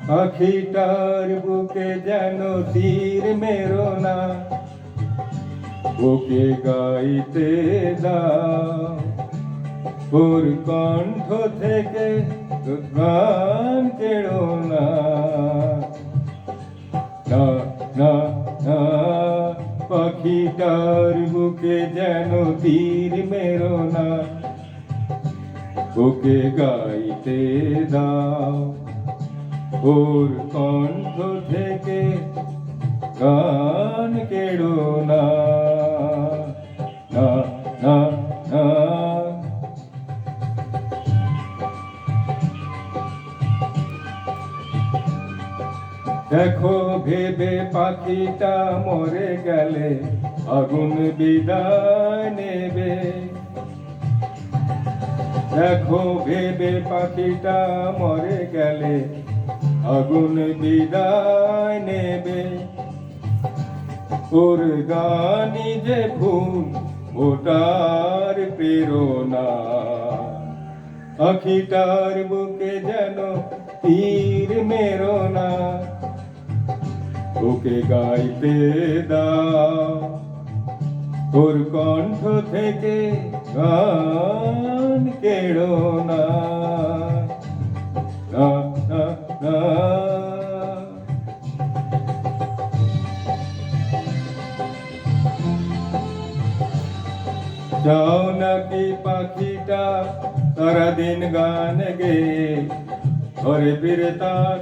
পাখিটার বুকে যেন তীর মেরো না, ওকে গাইতে দাও। ওর কণ্ঠ থেকে গান কেড়ো না, না না না। পাখিটার বুকে যেন তীর মেরো না, ওকে গাইতে দাও। ওর কণ্ঠ থেকে গান কেড়ো না, না না না। দেখো ভেবে পাখিটা মরে গেলে আগুন বিদায় নেবে। দেখো ভেবে পাখিটা মরে গেলে আগুন বিদায় নেবে। ওর গানই যে ফুল ওটার প্রেরণা, পাখিটার বুকে যেন তীর মেরো না, ওকে গাইতে দাও। ওর কণ্ঠ থেকে গান কেড়ো না, না না না। যাও নাকি পাখিটা সারাদিন গান গেয়ে ঘরে ফিরে তার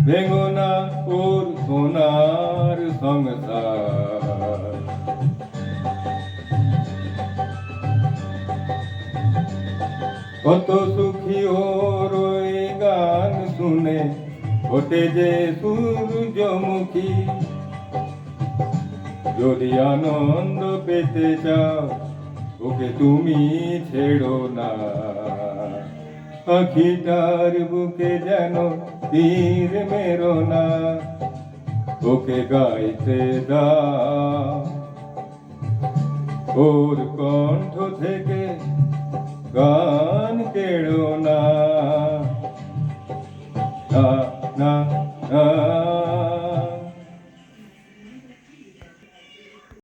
ভেঙো না ওর সোনার সংসার। কত সুখী ওর ওই গান শুনে ওঠে যে সূর্যমুখী। যদি আনন্দ পেতে চাও ওকে তুমি ছেড়ো না, পাখিটার বুকে যেন তীর মেরো না, ওকে গাইতে দাও। ওর কণ্ঠ থেকে গান কেড়ো না, না না না।